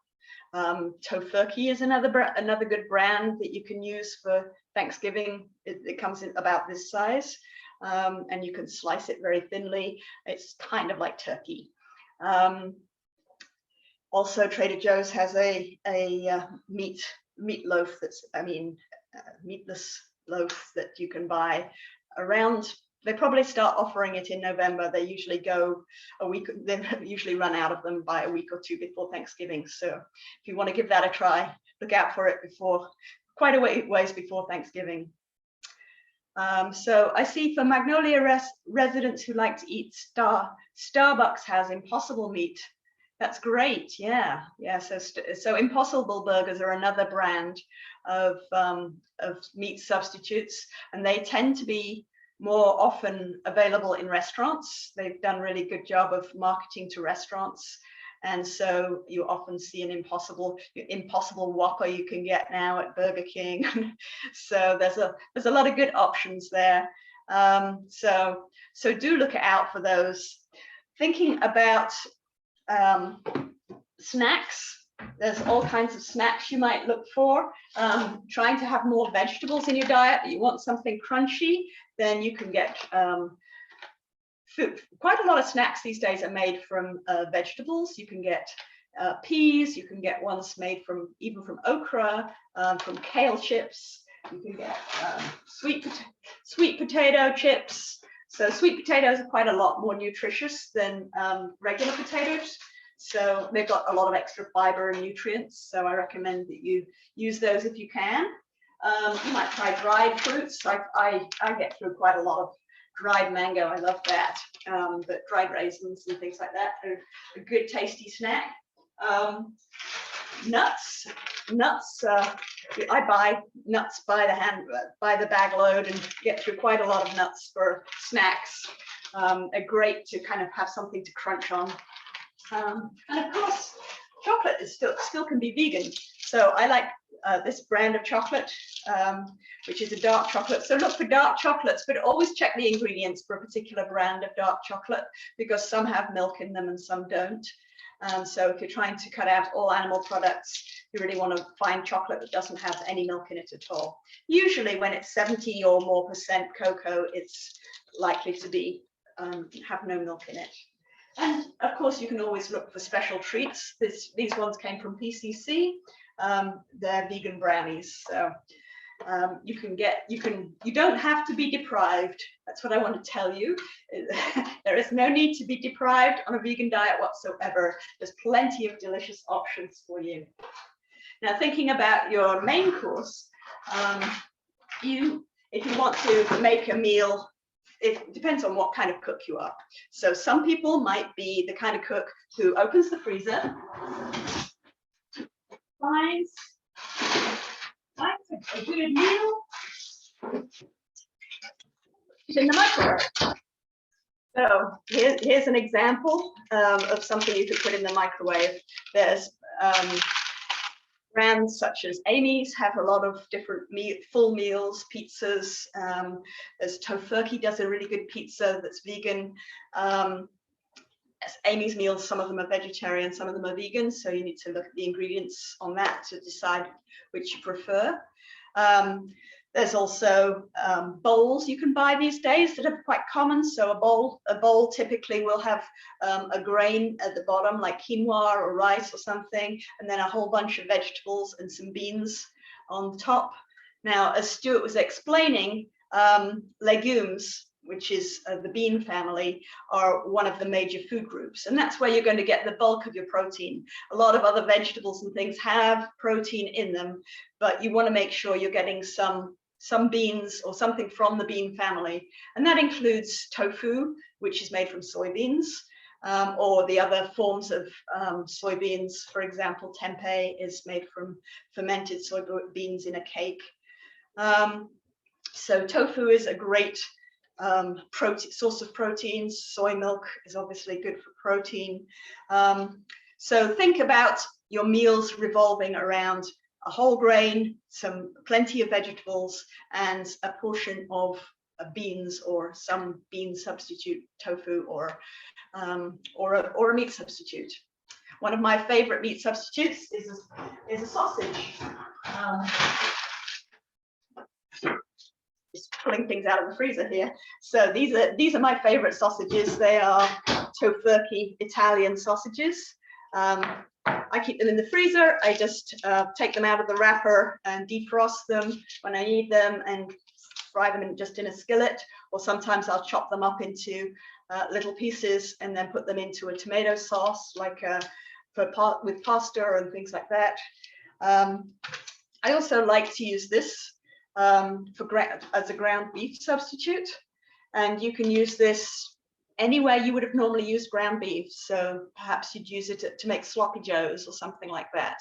Tofurkey is another good brand that you can use for Thanksgiving. It comes in about this size, and you can slice it very thinly. It's kind of like turkey. Also, Trader Joe's has a meat loaf meatless loaf that you can buy around. They probably start offering it in November. They usually go a week, they usually run out of them by a week or two before Thanksgiving. So if you want to give that a try, look out for it quite a ways before Thanksgiving. So I see for Magnolia residents who like to eat Starbucks has Impossible Meat. That's great, yeah. So Impossible Burgers are another brand of meat substitutes, and they tend to be more often available in restaurants. They've done a really good job of marketing to restaurants, and so you often see an Impossible Whopper you can get now at Burger King. So there's a lot of good options there. So do look out for those. Thinking about snacks, there's all kinds of snacks you might look for. Trying to have more vegetables in your diet, you want something crunchy, then you can get quite a lot of snacks these days are made from vegetables. You can get peas, you can get ones made from even from okra, from kale chips. You can get sweet potato chips. So sweet potatoes are quite a lot more nutritious than regular potatoes. So they've got a lot of extra fiber and nutrients. So I recommend that you use those if you can. You might try dried fruits. I get through quite a lot of dried mango. I love that. But dried raisins and things like that are a good tasty snack. Nuts. I buy nuts by the bag load and get through quite a lot of nuts for snacks. Are great to kind of have something to crunch on. And of course, chocolate is still can be vegan. So I like this brand of chocolate, which is a dark chocolate. So look for dark chocolates, but always check the ingredients for a particular brand of dark chocolate, because some have milk in them and some don't. So if you're trying to cut out all animal products, you really want to find chocolate that doesn't have any milk in it at all. Usually when it's 70 or more % cocoa, it's likely to be have no milk in it. And of course, you can always look for special treats. These ones came from PCC. They're vegan brownies. So you don't have to be deprived. That's what I want to tell you. There is no need to be deprived on a vegan diet whatsoever. There's plenty of delicious options for you. Now, thinking about your main course, if you want to make a meal, it depends on what kind of cook you are. So some people might be the kind of cook who opens the freezer, finds a good meal, it's in the microwave. So here's an example of something you could put in the microwave. There's brands such as Amy's have a lot of different full meals, pizzas. There's Tofurky does a really good pizza that's vegan. Amy's meals, some of them are vegetarian, some of them are vegan. So you need to look at the ingredients on that to decide which you prefer. There's also bowls you can buy these days that are quite common. So a bowl typically will have a grain at the bottom, like quinoa or rice or something, and then a whole bunch of vegetables and some beans on top. Now, as Stuart was explaining, legumes, which is the bean family, are one of the major food groups. And that's where you're going to get the bulk of your protein. A lot of other vegetables and things have protein in them, but you want to make sure you're getting some beans or something from the bean family. And that includes tofu, which is made from soybeans, or the other forms of soybeans. For example, tempeh is made from fermented soybeans in a cake. So tofu is a great source of proteins. Soy milk is obviously good for protein. So think about your meals revolving around a whole grain, plenty of vegetables, and a portion of beans or some bean substitute, tofu or a meat substitute. One of my favorite meat substitutes is a sausage. Just pulling things out of the freezer here. So these are my favorite sausages. They are Tofurky Italian sausages. I keep them in the freezer. I just take them out of the wrapper and defrost them when I need them and fry them just in a skillet. Or sometimes I'll chop them up into little pieces and then put them into a tomato sauce, like with pasta and things like that. I also like to use this as a ground beef substitute, and you can use this anywhere you would have normally used ground beef. So perhaps you'd use it to make sloppy joes or something like that.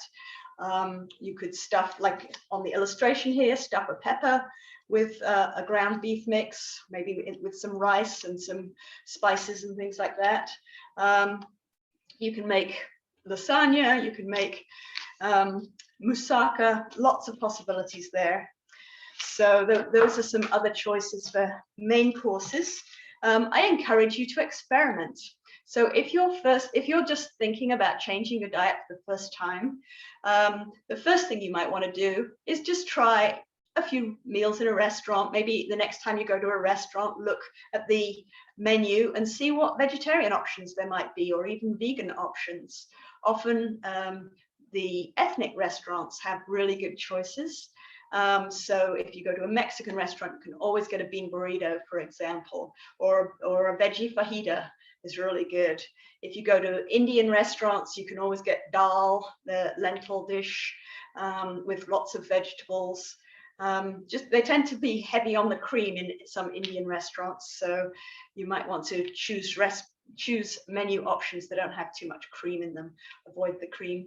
You could stuff, like on the illustration here, stuff a pepper with a ground beef mix, maybe with some rice and some spices and things like that. You can make lasagna, you can make moussaka, lots of possibilities there. So those are some other choices for main courses. I encourage you to experiment. So if you're just thinking about changing your diet for the first time, the first thing you might want to do is just try a few meals in a restaurant. Maybe the next time you go to a restaurant, look at the menu and see what vegetarian options there might be, or even vegan options. Often the ethnic restaurants have really good choices. So if you go to a Mexican restaurant, you can always get a bean burrito, for example, or a veggie fajita is really good. If you go to Indian restaurants, you can always get dal, the lentil dish with lots of vegetables. Just they tend to be heavy on the cream in some Indian restaurants, so you might want to choose menu options that don't have too much cream in them. Avoid the cream.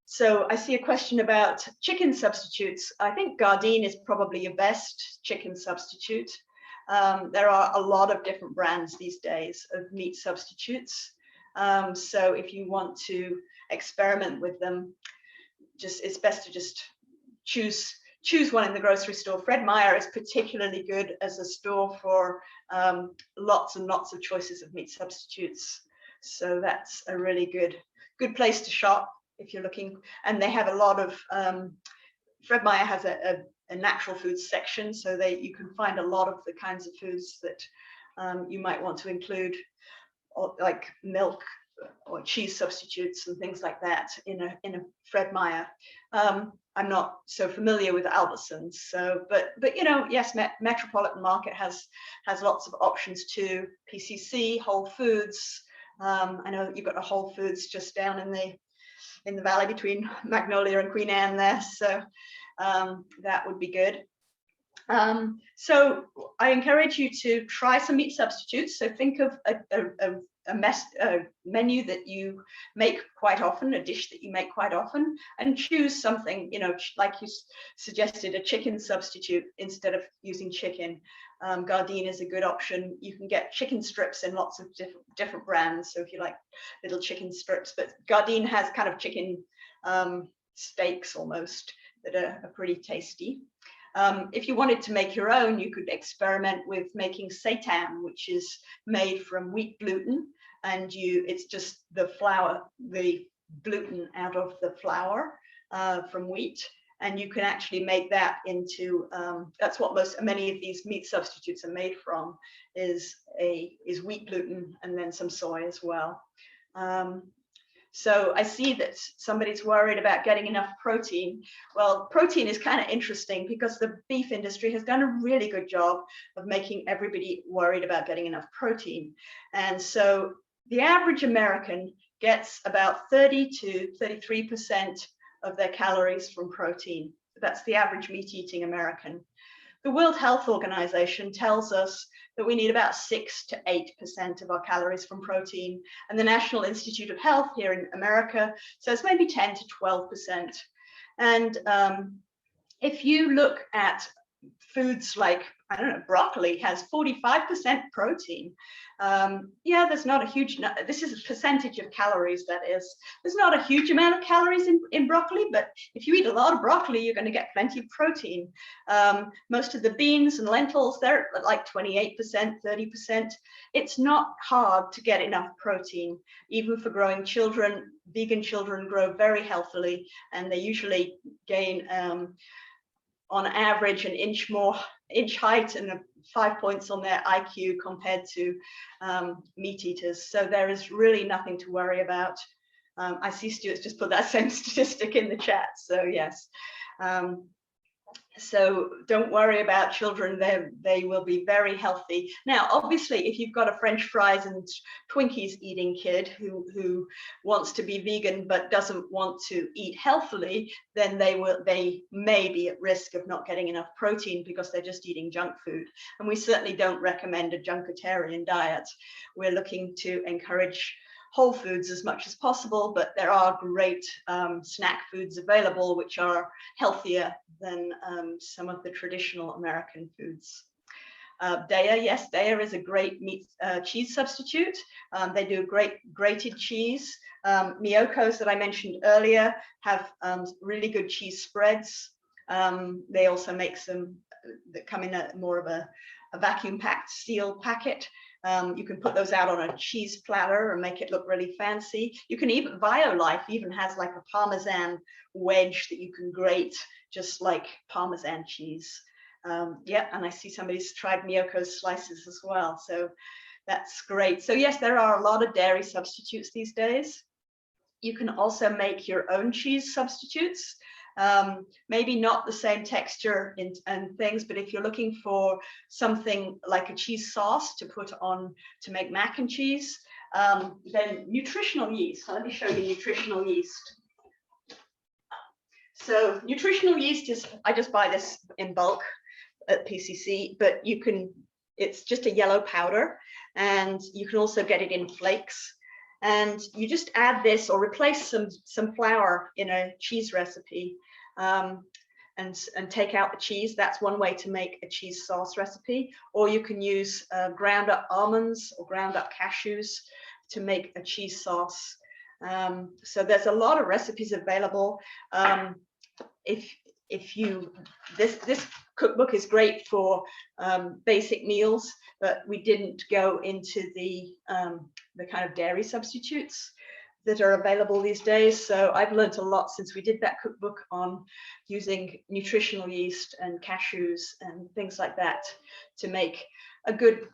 So I see a question about chicken substitutes. I think Gardein is probably your best chicken substitute. There are a lot of different brands these days of meat substitutes. So if you want to experiment with them, it's best to just choose one in the grocery store. Fred Meyer is particularly good as a store for lots and lots of choices of meat substitutes. So that's a really good place to shop if you're looking. And they have a lot of, Fred Meyer has a natural foods section, so you can find a lot of the kinds of foods that you might want to include, like milk or cheese substitutes and things like that in a Fred Meyer. I'm not so familiar with Albertsons, so but yes, Metropolitan Market has lots of options too. PCC, Whole Foods. I know that you've got a Whole Foods just down in the valley between Magnolia and Queen Anne there, so that would be good. So I encourage you to try some meat substitutes. So think of a menu that you make quite often, a dish that you make quite often, and choose something, like you suggested, a chicken substitute instead of using chicken. Gardein is a good option. You can get chicken strips in lots of different brands. So if you like little chicken strips, but Gardein has kind of chicken steaks almost that are pretty tasty. If you wanted to make your own, you could experiment with making seitan, which is made from wheat gluten, and it's just the flour, the gluten out of the flour from wheat, and you can actually make that into. That's what many of these meat substitutes are made from, is wheat gluten and then some soy as well. So I see that somebody's worried about getting enough protein. Well, protein is kind of interesting because the beef industry has done a really good job of making everybody worried about getting enough protein. And so the average American gets about 30 to 33% of their calories from protein. That's the average meat-eating American. The World Health Organization tells us that we need about 6 to 8% of our calories from protein. And the National Institute of Health here in America says maybe 10 to 12%. And if you look at foods like, I don't know, broccoli has 45% protein. Yeah, there's not a huge, this is a percentage of calories, that is. There's not a huge amount of calories in broccoli, but if you eat a lot of broccoli, you're going to get plenty of protein. Most of the beans and lentils, they're like 28%, 30%. It's not hard to get enough protein, even for growing children. Vegan children grow very healthily, and they usually gain, on average, an inch height and 5 points on their IQ compared to meat eaters. So there is really nothing to worry about. I see Stuart's just put that same statistic in the chat. So yes. So don't worry about children. They will be very healthy. Now, obviously, if you've got a French fries and Twinkies eating kid who wants to be vegan but doesn't want to eat healthily, then they may be at risk of not getting enough protein because they're just eating junk food. And we certainly don't recommend a junkatarian diet. We're looking to encourage whole foods as much as possible, but there are great snack foods available which are healthier than some of the traditional American foods. Daiya, yes, Daiya is a great meat cheese substitute. They do great grated cheese. Miyoko's that I mentioned earlier have really good cheese spreads. They also make some that come in more of a vacuum packed steel packet. You can put those out on a cheese platter and make it look really fancy. You can even, Violife even has like a Parmesan wedge that you can grate just like Parmesan cheese. Yeah, and I see somebody's tried Miyoko's slices as well, so that's great. So yes, there are a lot of dairy substitutes these days. You can also make your own cheese substitutes. Maybe not the same texture and things, but if you're looking for something like a cheese sauce to put on to make mac and cheese, then nutritional yeast. So let me show you nutritional yeast. So nutritional yeast is, I just buy this in bulk at PCC, but you can, it's just a yellow powder, and you can also get it in flakes. And you just add this or replace some flour in a cheese recipe, and take out the cheese. That's one way to make a cheese sauce recipe. Or you can use ground up almonds or ground up cashews to make a cheese sauce. So there's a lot of recipes available. If you, this cookbook is great for basic meals, but we didn't go into the kind of dairy substitutes that are available these days. So I've learned a lot since we did that cookbook on using nutritional yeast and cashews and things like that to make a good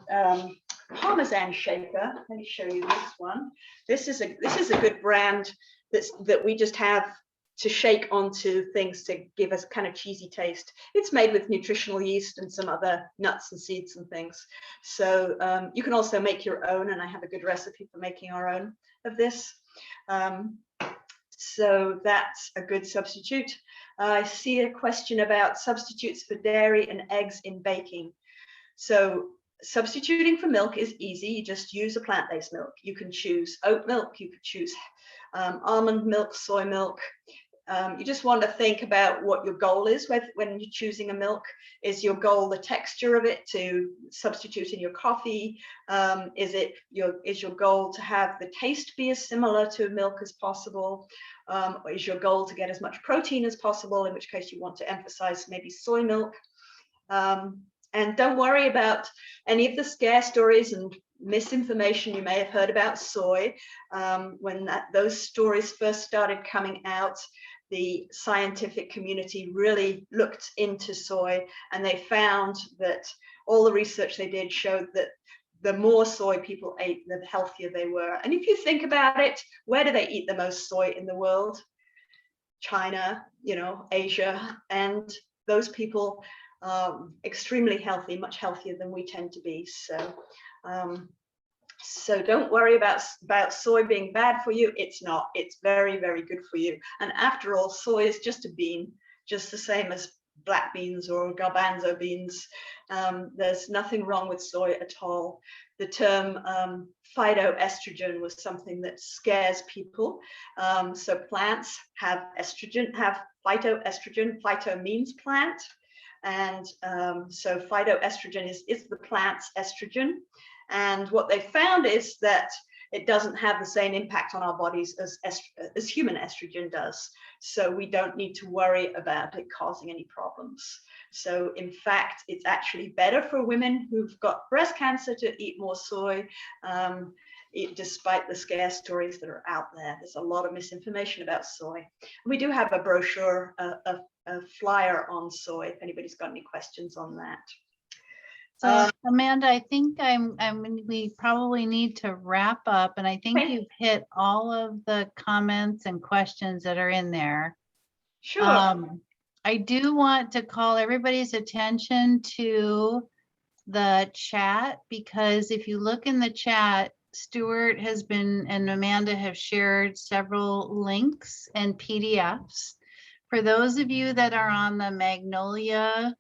Parmesan shaker. Let me show you this one. This is a good brand that we just have to shake onto things to give us kind of cheesy taste. It's made with nutritional yeast and some other nuts and seeds and things. So you can also make your own, and I have a good recipe for making our own of this. So that's a good substitute. I see a question about substitutes for dairy and eggs in baking. So substituting for milk is easy. You just use a plant-based milk. You can choose oat milk, you could choose almond milk, soy milk. You just want to think about what your goal is when you're choosing a milk. Is your goal the texture of it to substitute in your coffee? Is your goal to have the taste be as similar to milk as possible? Or is your goal to get as much protein as possible, in which case you want to emphasize maybe soy milk? And don't worry about any of the scare stories and misinformation you may have heard about soy. When those stories first started coming out, the scientific community really looked into soy, and they found that all the research they did showed that the more soy people ate, the healthier they were. And if you think about it, where do they eat the most soy in the world? China, Asia, and those people extremely healthy, much healthier than we tend to be. So don't worry about soy being bad for you. It's not. It's very, very good for you. And after all, soy is just a bean, just the same as black beans or garbanzo beans. There's nothing wrong with soy at all. The term phytoestrogen was something that scares people. So plants have estrogen, have phytoestrogen. Phyto means plant. And so phytoestrogen is the plant's estrogen. And what they found is that it doesn't have the same impact on our bodies as human estrogen does. So we don't need to worry about it causing any problems. So in fact, it's actually better for women who've got breast cancer to eat more soy, despite the scare stories that are out there. There's a lot of misinformation about soy. We do have a brochure, a flyer on soy, if anybody's got any questions on that. So Amanda, I think we probably need to wrap up, and I think Okay. you've hit all of the comments and questions that are in there. Sure. I do want to call everybody's attention to the chat, because if you look in the chat, Stuart has been and Amanda have shared several links and PDFs. For those of you that are on the Magnolia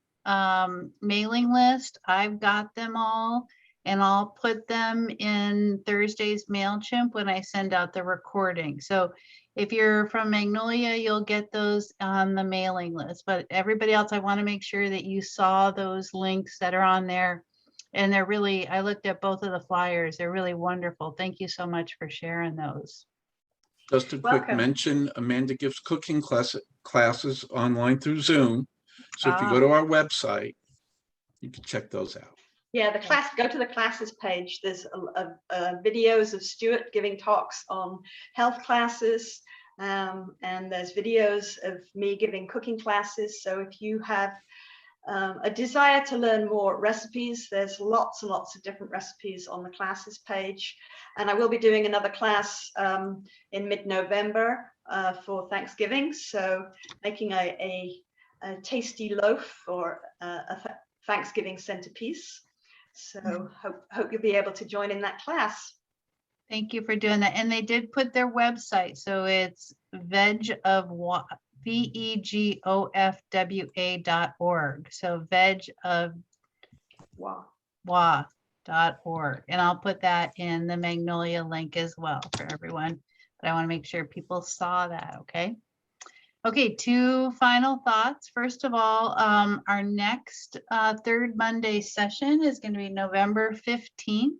mailing list, I've got them all, and I'll put them in Thursday's MailChimp when I send out the recording. So if you're from Magnolia, you'll get those on the mailing list. But everybody else, I want to make sure that you saw those links that are on there. And they're really, I looked at both of the flyers. They're really wonderful. Thank you so much for sharing those. Just a quick Welcome. mention, Amanda gives cooking classes online through Zoom. So if you go to our website, you can check those out. Yeah, go to the classes page. There's videos of Stuart giving talks on health classes, and there's videos of me giving cooking classes. So if you have a desire to learn more recipes. There's lots and lots of different recipes on the classes page. And I will be doing another class in mid-November for Thanksgiving. So making a tasty loaf or a Thanksgiving centerpiece. So hope you'll be able to join in that class. Thank you for doing that. And they did put their website. So it's vegofwa.org. So vegofwa.org. And I'll put that in the Magnolia link as well for everyone. But I want to make sure people saw that. Okay. Okay, 2 final thoughts. First of all, our next third Monday session is going to be November 15th.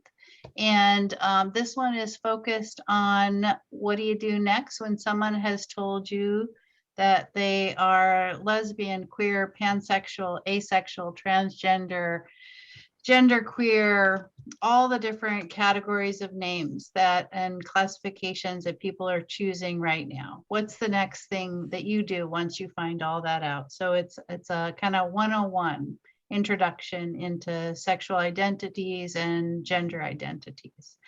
And this one is focused on what do you do next when someone has told you that they are lesbian, queer, pansexual, asexual, transgender, genderqueer, all the different categories of names that and classifications that people are choosing right now. What's the next thing that you do once you find all that out? So it's a kind of 101 introduction into sexual identities and gender identities.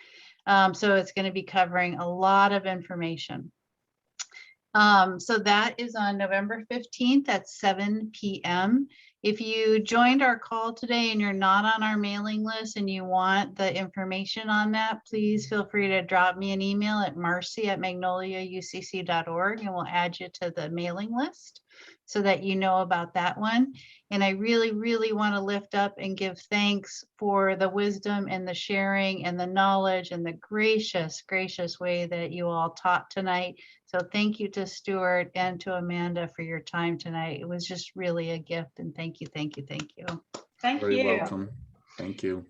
So it's going to be covering a lot of information. So that is on November 15th at 7 p.m. If you joined our call today and you're not on our mailing list and you want the information on that, please feel free to drop me an email at marcy@magnoliaucc.org and we'll add you to the mailing list so that you know about that one. And I really, really want to lift up and give thanks for the wisdom and the sharing and the knowledge and the gracious, gracious way that you all taught tonight. So thank you to Stuart and to Amanda for your time tonight. It was just really a gift, and thank you, thank you, thank you. Thank Very you. welcome. Thank you.